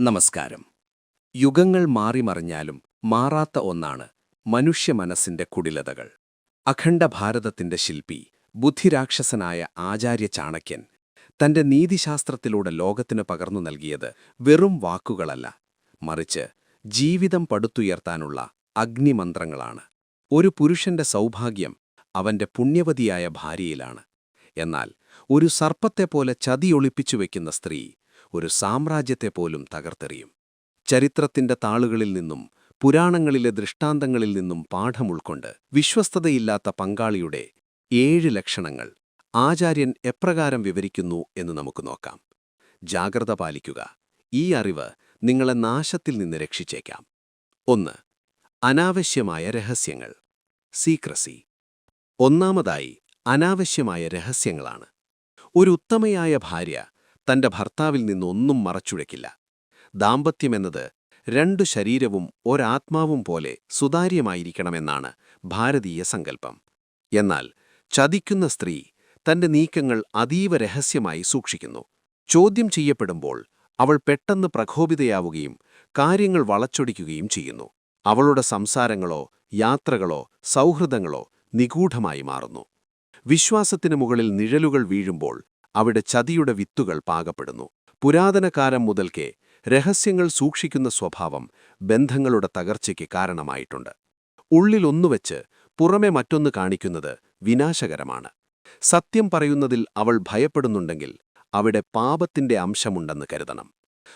നമസ്കാരം. യുഗങ്ങൾ മാറിമറിഞ്ഞാലും മാറാത്ത ഒന്നാണ് മനുഷ്യമനസ്സിന്റെ കുടിലതകൾ. അഖണ്ഡ ഭാരതത്തിന്റെ ശില്പി, ബുദ്ധിരാക്ഷസനായ ആചാര്യ ചാണക്യൻ തന്റെ നീതിശാസ്ത്രത്തിലൂടെ ലോകത്തിന് പകർന്നു നൽകിയത് വെറും വാക്കുകളല്ല, മറിച്ച് ജീവിതം പടുത്തുയർത്താനുള്ള അഗ്നിമന്ത്രങ്ങളാണ്. ഒരു പുരുഷന്റെ സൗഭാഗ്യം അവന്റെ പുണ്യവതിയായ ഭാര്യയിലാണ്. എന്നാൽ ഒരു സർപ്പത്തെപ്പോലെ ചതിയൊളിപ്പിച്ചു വയ്ക്കുന്ന സ്ത്രീ ഒരു സാമ്രാജ്യത്തെപ്പോലും തകർത്തെറിയും. ചരിത്രത്തിന്റെ താളുകളിൽ നിന്നും പുരാണങ്ങളിലെ ദൃഷ്ടാന്തങ്ങളിൽ നിന്നും പാഠം ഉൾക്കൊണ്ട് വിശ്വസ്തതയില്ലാത്ത പങ്കാളിയുടെ 7 ലക്ഷണങ്ങൾ ആചാര്യൻ എപ്രകാരം വിവരിക്കുന്നു എന്ന് നമുക്ക് നോക്കാം. ജാഗ്രത പാലിക്കുക. ഈ അറിവ് നിങ്ങളെ നാശത്തിൽ നിന്ന് രക്ഷിച്ചേക്കാം. 1. അനാവശ്യമായ രഹസ്യങ്ങൾ. സീക്രസി. ഒന്നാമതായി അനാവശ്യമായ രഹസ്യങ്ങളാണ്. ഒരു ഉത്തമയായ ഭാര്യ തന്റെ ഭർത്താവിൽ നിന്നൊന്നും മറച്ചുവെക്കില്ല. ദാമ്പത്യമെന്നത് 2 ശരീരവും ഒരാത്മാവും പോലെ സുതാര്യമായിരിക്കണമെന്നാണ് ഭാരതീയ സങ്കല്പം. എന്നാൽ ചതിക്കുന്ന സ്ത്രീ തന്റെ നീക്കങ്ങൾ അതീവ രഹസ്യമായി സൂക്ഷിക്കുന്നു. ചോദ്യം ചെയ്യപ്പെടുമ്പോൾ അവൾ പെട്ടെന്ന് പ്രകോപിതയാവുകയും കാര്യങ്ങൾ വളച്ചൊടിക്കുകയും ചെയ്യുന്നു. അവളുടെ സംസാരങ്ങളോ യാത്രകളോ സൗഹൃദങ്ങളോ നിഗൂഢമായി മാറുന്നു. വിശ്വാസത്തിനു മുകളിൽ നിഴലുകൾ വീഴുമ്പോൾ അവിടെ ചതിയുടെ വിത്തുകൾ പാകപ്പെടുന്നു. പുരാതനകാലം മുതൽക്കേ രഹസ്യങ്ങൾ സൂക്ഷിക്കുന്ന സ്വഭാവം ബന്ധങ്ങളുടെ തകർച്ചയ്ക്ക് കാരണമായിട്ടുണ്ട്. ഉള്ളിലൊന്നുവെച്ച് പുറമെ മറ്റൊന്ന് കാണിക്കുന്നത് വിനാശകരമാണ്. സത്യം പറയുന്നതിൽ അവൾ ഭയപ്പെടുന്നുണ്ടെങ്കിൽ അവിടെ പാപത്തിന്റെ അംശമുണ്ടെന്ന് കരുതണം.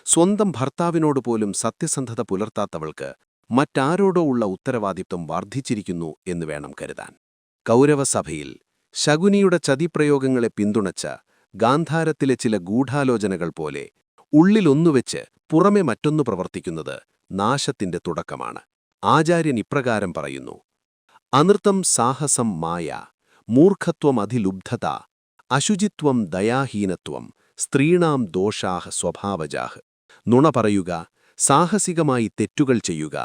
സ്വന്തം ഭർത്താവിനോട് പോലും സത്യസന്ധത പുലർത്താത്തവൾക്ക് മറ്റാരോടോ ഉള്ള ഉത്തരവാദിത്വം വർദ്ധിച്ചിരിക്കുന്നു എന്ന് വേണം കരുതാൻ. കൗരവസഭയിൽ ശകുനിയുടെ ചതിപ്രയോഗങ്ങളെ പിന്തുണച്ച ഗാന്ധാരത്തിലെ ചില ഗൂഢാലോചനകൾ പോലെ ഉള്ളിലൊന്നുവെച്ച് പുറമെ മറ്റൊന്നു പ്രവർത്തിക്കുന്നത് നാശത്തിന്റെ തുടക്കമാണ്. ആചാര്യൻ ഇപ്രകാരം പറയുന്നു: അനൃതം സാഹസം മായ, മൂർഖത്വം അതിലുബ്ധത, അശുചിത്വം ദയാഹീനത്വം, സ്ത്രീണാം ദോഷാഹ സ്വഭാവജാഹ്. നുണ പറയുക, സാഹസികമായി തെറ്റുകൾ ചെയ്യുക,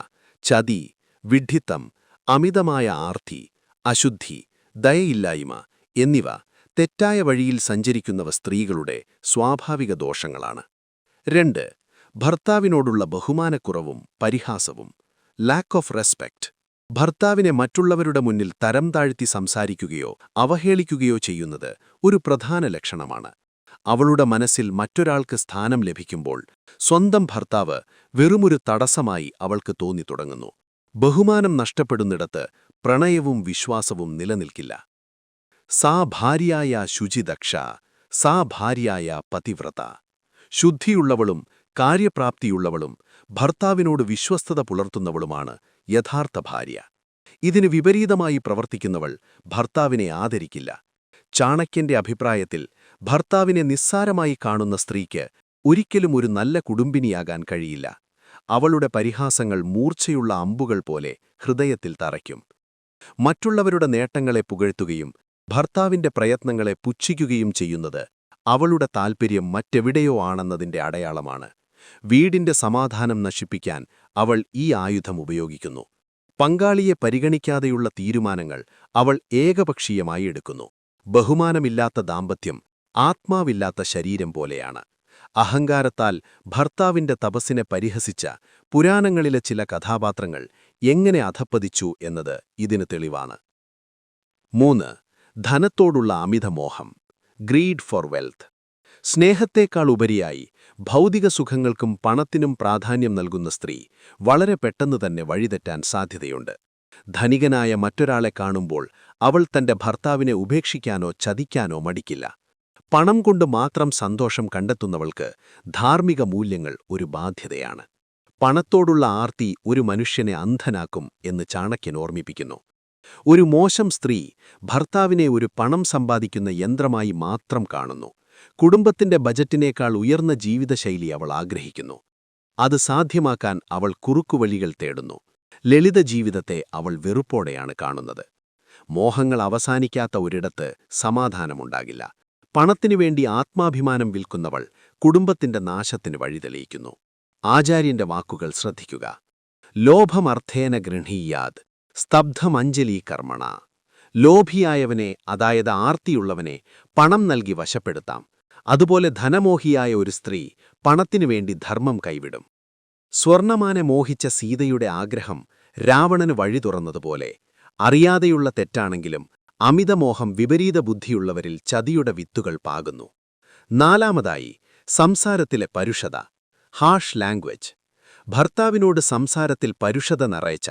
ചതി, വിഡ്ഢിത്തം, അമിതമായ ആർത്തി, അശുദ്ധി, ദയയില്ലായ്മ എന്നിവ തെറ്റായ വഴിയിൽ സഞ്ചരിക്കുന്നവ സ്ത്രീകളുടെ സ്വാഭാവിക ദോഷങ്ങളാണ്. 2. ഭർത്താവിനോടുള്ള ബഹുമാനക്കുറവും പരിഹാസവും. Lack of respect. ഭർത്താവിനെ മറ്റുള്ളവരുടെ മുന്നിൽ തരം താഴ്ത്തി സംസാരിക്കുകയോ അവഹേളിക്കുകയോ ചെയ്യുന്നത് ഒരു പ്രധാന ലക്ഷണമാണ്. അവളുടെ മനസ്സിൽ മറ്റൊരാൾക്ക് സ്ഥാനം ലഭിക്കുമ്പോൾ സ്വന്തം ഭർത്താവ് വെറുമൊരു തടസ്സമായി അവൾക്ക് തോന്നിത്തുടങ്ങുന്നു. ബഹുമാനം നഷ്ടപ്പെടുന്നിടത്ത് പ്രണയവും വിശ്വാസവും നിലനിൽക്കില്ല. സാ ഭാര്യായ ശുചിദക്ഷ, സാ ഭാര്യായ പതിവ്രത. ശുദ്ധിയുള്ളവളും കാര്യപ്രാപ്തിയുള്ളവളും ഭർത്താവിനോട് വിശ്വസ്തത പുലർത്തുന്നവളുമാണ് യഥാർത്ഥ ഭാര്യ. ഇതിന് വിപരീതമായി പ്രവർത്തിക്കുന്നവൾ ഭർത്താവിനെ ആദരിക്കില്ല. ചാണക്യന്റെ അഭിപ്രായത്തിൽ ഭർത്താവിനെ നിസ്സാരമായി കാണുന്ന സ്ത്രീക്ക് ഒരിക്കലും ഒരു നല്ല കുടുംബിനിയാകാൻ കഴിയില്ല. അവളുടെ പരിഹാസങ്ങൾ മൂർച്ചയുള്ള അമ്പുകൾ പോലെ ഹൃദയത്തിൽ തറയ്ക്കും. മറ്റുള്ളവരുടെ നേട്ടങ്ങളെ പുകഴ്ത്തുകയും ഭർത്താവിന്റെ പ്രയത്നങ്ങളെ പുച്ഛിക്കുകയും ചെയ്യുന്നത് അവളുടെ താൽപ്പര്യം മറ്റെവിടെയോ ആണെന്നതിന്റെ അടയാളമാണ്. വീടിന്റെ സമാധാനം നശിപ്പിക്കാൻ അവൾ ഈ ആയുധം ഉപയോഗിക്കുന്നു. പങ്കാളിയെ പരിഗണിക്കാതെയുള്ള തീരുമാനങ്ങൾ അവൾ ഏകപക്ഷീയമായി എടുക്കുന്നു. ബഹുമാനമില്ലാത്ത ദാമ്പത്യം ആത്മാവില്ലാത്ത ശരീരം പോലെയാണ്. അഹങ്കാരത്താൽ ഭർത്താവിന്റെ തപസ്സിനെ പരിഹസിച്ച പുരാണങ്ങളിലെ ചില കഥാപാത്രങ്ങൾ എങ്ങനെ അധപ്പതിച്ചു എന്നത് ഇതിന് തെളിവാണ്. 3. ധനത്തോടുള്ള അമിതമോഹം. Greed for wealth. സ്നേഹത്തേക്കാൾ ഉപരിയായി ഭൗതിക സുഖങ്ങൾക്കും പണത്തിനും പ്രാധാന്യം നൽകുന്ന സ്ത്രീ വളരെ പെട്ടെന്ന് തന്നെ വഴിതെറ്റാൻ സാധ്യതയുണ്ട്. ധനികനായ മറ്റൊരാളെ കാണുമ്പോൾ അവൾ തന്റെ ഭർത്താവിനെ ഉപേക്ഷിക്കാനോ ചതിക്കാനോ മടിക്കില്ല. പണം കൊണ്ട് മാത്രം സന്തോഷം കണ്ടെത്തുന്നവൾക്ക് ധാർമ്മിക മൂല്യങ്ങൾ ഒരു ബാധ്യതയാണ്. പണത്തോടുള്ള ആർത്തി ഒരു മനുഷ്യനെ അന്ധനാക്കും എന്ന് ചാണക്യൻ ഓർമ്മിപ്പിക്കുന്നു. ഒരു മോശം സ്ത്രീ ഭർത്താവിനെ ഒരു പണം സമ്പാദിക്കുന്ന യന്ത്രമായി മാത്രം കാണുന്നു. കുടുംബത്തിന്റെ ബജറ്റിനേക്കാൾ ഉയർന്ന ജീവിതശൈലി അവൾ ആഗ്രഹിക്കുന്നു. അത് സാധ്യമാക്കാൻ അവൾ കുറുക്കുവഴികൾ തേടുന്നു. ലളിത ജീവിതത്തെ അവൾ വെറുപ്പോടെയാണ് കാണുന്നത്. മോഹങ്ങൾ അവസാനിക്കാത്ത ഒരിടത്ത് സമാധാനമുണ്ടാകില്ല. പണത്തിനുവേണ്ടി ആത്മാഭിമാനം വിൽക്കുന്നവൾ കുടുംബത്തിന്റെ നാശത്തിന് വഴിതെളിയിക്കുന്നു. ആചാര്യന്റെ വാക്കുകൾ ശ്രദ്ധിക്കുക. ലോഭമർത്ഥേന ഗൃഹീയാത് സ്തബ്ധമഞ്ജലി കർമ്മണ. ലോഭിയായവനെ, അതായത് ആർത്തിയുള്ളവനെ പണം നൽകി വശപ്പെടുത്താം. അതുപോലെ ധനമോഹിയായ ഒരു സ്ത്രീ പണത്തിനുവേണ്ടി ധർമ്മം കൈവിടും. സ്വർണമാനെ മോഹിച്ച സീതയുടെ ആഗ്രഹം രാവണന് വഴി തുറന്നതുപോലെ അറിയാതെയുള്ള തെറ്റാണെങ്കിലും അമിതമോഹം വിപരീത ബുദ്ധിയുള്ളവരിൽ ചതിയുടെ വിത്തുകൾ പാകുന്നു. നാലാമതായി, സംസാരത്തിലെ പരുഷത, ഹാഷ് ലാംഗ്വേജ്. ഭർത്താവിനോട് സംസാരത്തിൽ പരുഷത നിറയച്ച,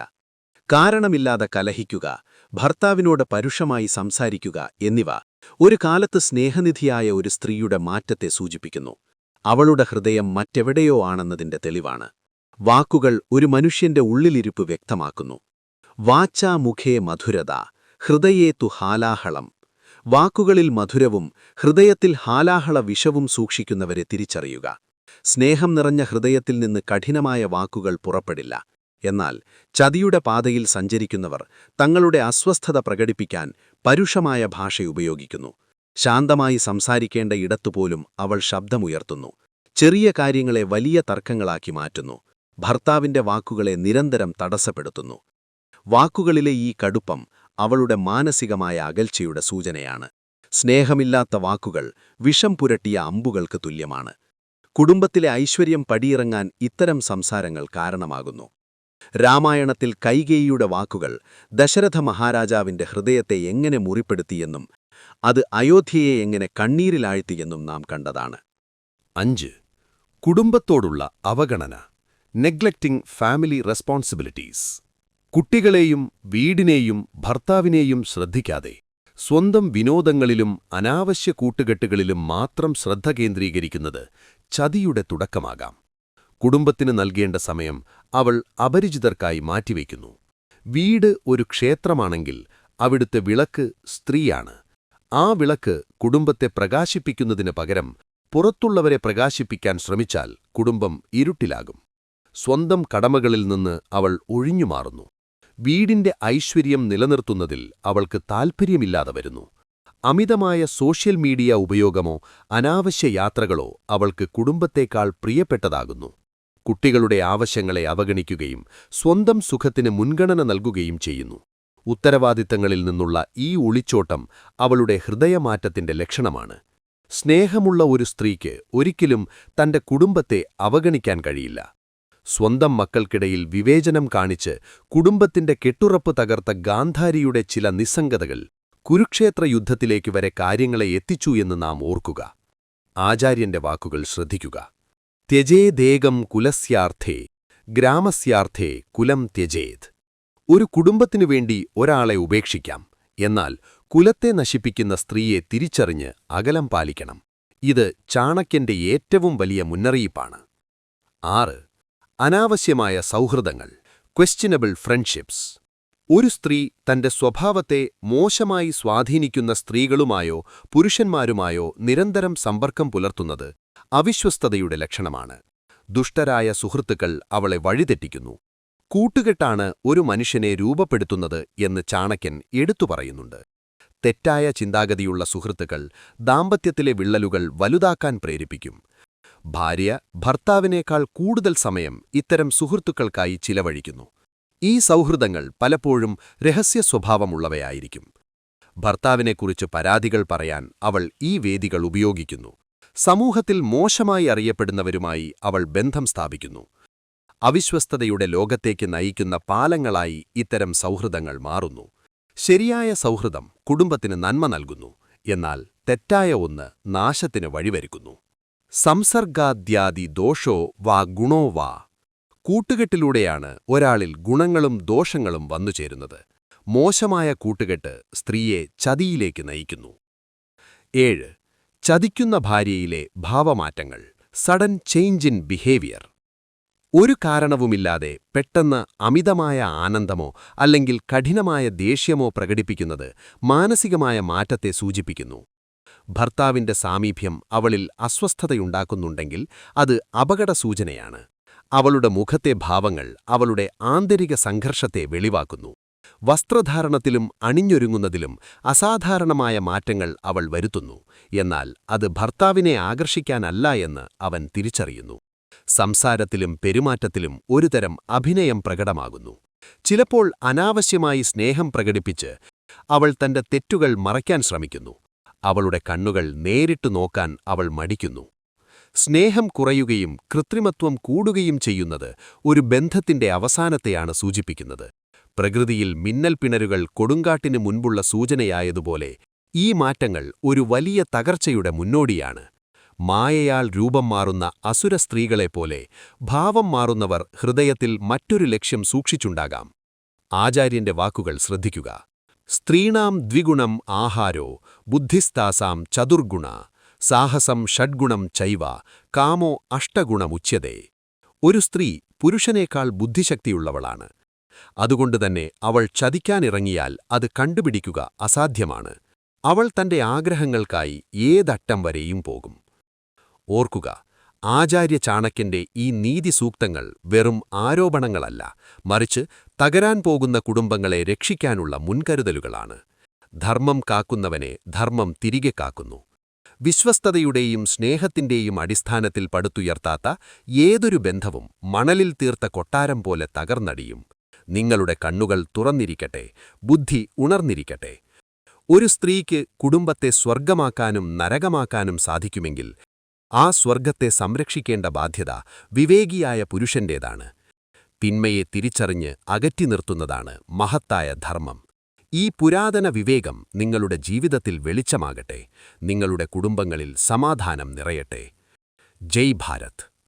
കാരണമില്ലാതെ കലഹിക്കുക, ഭർത്താവിനോട് പരുഷമായി സംസാരിക്കുക എന്നിവ ഒരു കാലത്ത് സ്നേഹനിധിയായ ഒരു സ്ത്രീയുടെ മാറ്റത്തെ സൂചിപ്പിക്കുന്നു. അവളുടെ ഹൃദയം മറ്റെവിടെയോ ആണെന്നതിന്റെ തെളിവാണ്. വാക്കുകൾ ഒരു മനുഷ്യന്റെ ഉള്ളിലിരിപ്പ് വ്യക്തമാക്കുന്നു. വാച്ചാ മുഖേ മധുരത, ഹൃദയേ തു ഹാലാഹളം. വാക്കുകളിൽ മധുരവും ഹൃദയത്തിൽ ഹാലാഹള വിഷവും സൂക്ഷിക്കുന്നവരെ തിരിച്ചറിയുക. സ്നേഹം നിറഞ്ഞ ഹൃദയത്തിൽ നിന്ന് കഠിനമായ വാക്കുകൾ പുറപ്പെടില്ല. എന്നാൽ ചതിയുടെ പാതയിൽ സഞ്ചരിക്കുന്നവർ തങ്ങളുടെ അസ്വസ്ഥത പ്രകടിപ്പിക്കാൻ പരുഷമായ ഭാഷ ഉപയോഗിക്കുന്നു. ശാന്തമായി സംസാരിക്കേണ്ട ഇടത്തുപോലും അവൾ ശബ്ദമുയർത്തുന്നു. ചെറിയ കാര്യങ്ങളെ വലിയ തർക്കങ്ങളാക്കി മാറ്റുന്നു. ഭർത്താവിന്റെ വാക്കുകളെ നിരന്തരം തടസ്സപ്പെടുത്തുന്നു. വാക്കുകളിലെ ഈ കടുപ്പം അവളുടെ മാനസികമായ അകൽച്ചയുടെ സൂചനയാണ്. സ്നേഹമില്ലാത്ത വാക്കുകൾ വിഷം പുരട്ടിയ അമ്പുകൾക്ക് തുല്യമാണ്. കുടുംബത്തിലെ ഐശ്വര്യം പടിയിറങ്ങാൻ ഇത്തരം സംസാരങ്ങൾ കാരണമാകുന്നു. രാമായണത്തിൽ കൈകേയിയുടെ വാക്കുകൾ ദശരഥ മഹാരാജാവിന്റെ ഹൃദയത്തെ എങ്ങനെ മുറിപ്പെടുത്തിയെന്നും അത് അയോധ്യയെ എങ്ങനെ കണ്ണീരിലാഴ്ത്തിയെന്നും നാം കണ്ടതാണ്. 5. കുടുംബത്തോടുള്ള അവഗണന, നെഗ്ലക്റ്റിംഗ് ഫാമിലി റെസ്പോൺസിബിലിറ്റീസ്. കുട്ടികളെയും വീടിനെയും ഭർത്താവിനെയും ശ്രദ്ധിക്കാതെ സ്വന്തം വിനോദങ്ങളിലും അനാവശ്യ കൂട്ടുകെട്ടുകളിലും മാത്രം ശ്രദ്ധ കേന്ദ്രീകരിക്കുന്നത് ചതിയുടെ തുടക്കമാകാം. കുടുംബത്തിന് നൽകേണ്ട സമയം അവൾ അപരിചിതർക്കായി മാറ്റിവെക്കുന്നു. വീട് ഒരു ക്ഷേത്രമാണെങ്കിൽ അവിടുത്തെ വിളക്ക് സ്ത്രീയാണ്. ആ വിളക്ക് കുടുംബത്തെ പ്രകാശിപ്പിക്കുന്നതിന് പകരം പുറത്തുള്ളവരെ പ്രകാശിപ്പിക്കാൻ ശ്രമിച്ചാൽ കുടുംബം ഇരുട്ടിലാകും. സ്വന്തം കടമകളിൽ നിന്ന് അവൾ ഒഴിഞ്ഞുമാറുന്നു. വീടിന്റെ ഐശ്വര്യം നിലനിർത്തുന്നതിൽ അവൾക്ക് താൽപ്പര്യമില്ലാതെ വരുന്നു. അമിതമായ സോഷ്യൽ മീഡിയ ഉപയോഗമോ അനാവശ്യ യാത്രകളോ അവൾക്ക് കുടുംബത്തേക്കാൾ പ്രിയപ്പെട്ടതാകുന്നു. കുട്ടികളുടെ ആവശ്യങ്ങളെ അവഗണിക്കുകയും സ്വന്തം സുഖത്തിന് മുൻഗണന നൽകുകയും ചെയ്യുന്നു. ഉത്തരവാദിത്തങ്ങളിൽ നിന്നുള്ള ഈ ഒളിച്ചോട്ടം അവളുടെ ഹൃദയമാറ്റത്തിന്റെ ലക്ഷണമാണ്. സ്നേഹമുള്ള ഒരു സ്ത്രീക്ക് ഒരിക്കലും തന്റെ കുടുംബത്തെ അവഗണിക്കാൻ കഴിയില്ല. സ്വന്തം മക്കൾക്കിടയിൽ വിവേചനം കാണിച്ച് കുടുംബത്തിന്റെ കെട്ടുറപ്പ് തകർത്ത ഗാന്ധാരിയുടെ ചില നിസ്സംഗതകൾ കുരുക്ഷേത്ര യുദ്ധത്തിലേക്ക് വരെ കാര്യങ്ങളെ എത്തിച്ചു എന്ന് നാം ഓർക്കുക. ആചാര്യന്റെ വാക്കുകൾ ശ്രദ്ധിക്കുക. ത്യജേദേകം കുലസ്യാർത്ഥേ ഗ്രാമസ്യാർത്ഥേ കുലം ത്യജേത്. ഒരു കുടുംബത്തിനുവേണ്ടി ഒരാളെ ഉപേക്ഷിക്കാം, എന്നാൽ കുലത്തെ നശിപ്പിക്കുന്ന സ്ത്രീയെ തിരിച്ചറിഞ്ഞ് അകലം പാലിക്കണം. ഇത് ചാണക്യന്റെ ഏറ്റവും വലിയ മുന്നറിയിപ്പാണ്. 6. അനാവശ്യമായ സൗഹൃദങ്ങൾ, ക്വസ്റ്റ്യനബിൾ ഫ്രണ്ട്ഷിപ്സ്. ഒരു സ്ത്രീ തന്റെ സ്വഭാവത്തെ മോശമായി സ്വാധീനിക്കുന്ന സ്ത്രീകളുമായോ പുരുഷന്മാരുമായോ നിരന്തരം സമ്പർക്കം പുലർത്തുന്നത് അവിശ്വസ്തതയുടെ ലക്ഷണമാണ്. ദുഷ്ടരായ സുഹൃത്തുക്കൾ അവളെ വഴിതെറ്റിക്കുന്നു. കൂട്ടുകെട്ടാണ് ഒരു മനുഷ്യനെ രൂപപ്പെടുത്തുന്നത് എന്ന് ചാണക്യൻ എടുത്തു പറയുന്നുണ്ട്. തെറ്റായ ചിന്താഗതിയുള്ള സുഹൃത്തുക്കൾ ദാമ്പത്യത്തിലെ വിള്ളലുകൾ വലുതാക്കാൻ പ്രേരിപ്പിക്കും. ഭാര്യ ഭർത്താവിനേക്കാൾ കൂടുതൽ സമയം ഇത്തരം സുഹൃത്തുക്കൾക്കായി ചിലവഴിക്കുന്നു. ഈ സൗഹൃദങ്ങൾ പലപ്പോഴും രഹസ്യ സ്വഭാവമുള്ളവയായിരിക്കും. ഭർത്താവിനെക്കുറിച്ച് പരാതികൾ പറയാൻ അവൾ ഈ വേദികൾ ഉപയോഗിക്കുന്നു. സമൂഹത്തിൽ മോശമായി അറിയപ്പെടുന്നവരുമായി അവൾ ബന്ധം സ്ഥാപിക്കുന്നു. അവിശ്വസ്തതയുടെ ലോകത്തേക്ക് നയിക്കുന്ന പാലങ്ങളായി ഇത്തരം സൗഹൃദങ്ങൾ മാറുന്നു. ശരിയായ സൗഹൃദം കുടുംബത്തിന് നന്മ നൽകുന്നു, എന്നാൽ തെറ്റായ ഒന്ന് നാശത്തിന് വഴിവരുക്കുന്നു. സംസർഗാദ്യാദി ദോഷോ വാ ഗുണോ വാ. കൂട്ടുകെട്ടിലൂടെയാണ് ഒരാളിൽ ഗുണങ്ങളും ദോഷങ്ങളും വന്നുചേരുന്നത്. മോശമായ കൂട്ടുകെട്ട് സ്ത്രീയെ ചതിയിലേക്ക് നയിക്കുന്നു. 7. ചതിക്കുന്ന ഭാര്യയിലെ ഭാവമാറ്റങ്ങൾ, സഡൻ ചേഞ്ച് ഇൻ ബിഹേവിയർ. ഒരു കാരണവുമില്ലാതെ പെട്ടെന്ന് അമിതമായ ആനന്ദമോ അല്ലെങ്കിൽ കഠിനമായ ദേഷ്യമോ പ്രകടിപ്പിക്കുന്നത് മാനസികമായ മാറ്റത്തെ സൂചിപ്പിക്കുന്നു. ഭർത്താവിന്റെ സാമീപ്യം അവളിൽ അസ്വസ്ഥതയുണ്ടാക്കുന്നുണ്ടെങ്കിൽ അത് അപകടസൂചനയാണ്. അവളുടെ മുഖത്തെ ഭാവങ്ങൾ അവളുടെ ആന്തരിക സംഘർഷത്തെ വെളിവാക്കുന്നു. വസ്ത്രധാരണത്തിലും അണിഞ്ഞൊരുങ്ങുന്നതിലും അസാധാരണമായ മാറ്റങ്ങൾ അവൾ വരുത്തുന്നു, എന്നാൽ അത് ഭർത്താവിനെ ആകർഷിക്കാനല്ല എന്ന് അവൻ തിരിച്ചറിയുന്നു. സംസാരത്തിലും പെരുമാറ്റത്തിലും ഒരുതരം അഭിനയം പ്രകടമാകുന്നു. ചിലപ്പോൾ അനാവശ്യമായി സ്നേഹം പ്രകടിപ്പിച്ച് അവൾ തന്റെ തെറ്റുകൾ മറയ്ക്കാൻ ശ്രമിക്കുന്നു. അവളുടെ കണ്ണുകൾ നേരിട്ടു നോക്കാൻ അവൾ മടിക്കുന്നു. സ്നേഹം കുറയുകയും കൃത്രിമത്വം കൂടുകയും ചെയ്യുന്നത് ഒരു ബന്ധത്തിന്റെ അവസാനത്തെയാണ് സൂചിപ്പിക്കുന്നത്. പ്രകൃതിയിൽ മിന്നൽ പിണരുകൾ കൊടുങ്കാട്ടിന് മുൻപുള്ള സൂചനയായതുപോലെ ഈ മാറ്റങ്ങൾ ഒരു വലിയ തകർച്ചയുടെ മുന്നോടിയാണ്. മായയാൽ രൂപം മാറുന്ന അസുര സ്ത്രീകളെപ്പോലെ ഭാവം മാറുന്നവർ ഹൃദയത്തിൽ മറ്റൊരു ലക്ഷ്യം സൂക്ഷിച്ചുണ്ടാകാം. ആചാര്യന്റെ വാക്കുകൾ ശ്രദ്ധിക്കുക. സ്ത്രീണാം ദ്വിഗുണം ആഹാരോ ബുദ്ധിസ്താസാം ചതുർഗുണ സാഹസം ഷഡ്ഗുണം ചൈവ കാമോ അഷ്ടഗുണമുച്യതേ. ഒരു സ്ത്രീ പുരുഷനേക്കാൾ ബുദ്ധിശക്തിയുള്ളവളാണ്. അതുകൊണ്ടുതന്നെ അവൾ ചതിക്കാനിറങ്ങിയാൽ അത് കണ്ടുപിടിക്കുക അസാധ്യമാണ്. അവൾ തന്റെ ആഗ്രഹങ്ങൾക്കായി ഏതറ്റം വരെയും പോകും. ഓർക്കുക, ആചാര്യ ചാണക്യന്റെ ഈ നീതിസൂക്തങ്ങൾ വെറും ആരോപണങ്ങളല്ല, മറിച്ച് തകരാൻ പോകുന്ന കുടുംബങ്ങളെ രക്ഷിക്കാനുള്ള മുൻകരുതലുകളാണ്. ധർമ്മം കാക്കുന്നവനെ ധർമ്മം തിരികെ കാക്കുന്നു. വിശ്വസ്തതയുടെയും സ്നേഹത്തിന്റെയും അടിസ്ഥാനത്തിൽ പടുത്തുയർത്താത്ത ഏതൊരു ബന്ധവും മണലിൽ തീർത്ത കൊട്ടാരം പോലെ തകർന്നടിയും. നിങ്ങളുടെ കണ്ണുകൾ തുറന്നിരിക്കട്ടെ, ബുദ്ധി ഉണർന്നിരിക്കട്ടെ. ഒരു സ്ത്രീക്ക് കുടുംബത്തെ സ്വർഗമാക്കാനും നരകമാക്കാനും സാധിക്കുമെങ്കിൽ ആ സ്വർഗത്തെ സംരക്ഷിക്കേണ്ട ബാധ്യത വിവേകിയായ പുരുഷന്റേതാണ്. തിന്മയെ തിരിച്ചറിഞ്ഞ് അകറ്റി നിർത്തുന്നതാണ് മഹത്തായ ധർമ്മം. ഈ പുരാതന വിവേകം നിങ്ങളുടെ ജീവിതത്തിൽ വെളിച്ചമാകട്ടെ. നിങ്ങളുടെ കുടുംബങ്ങളിൽ സമാധാനം നിറയട്ടെ. ജയ് ഭാരത്.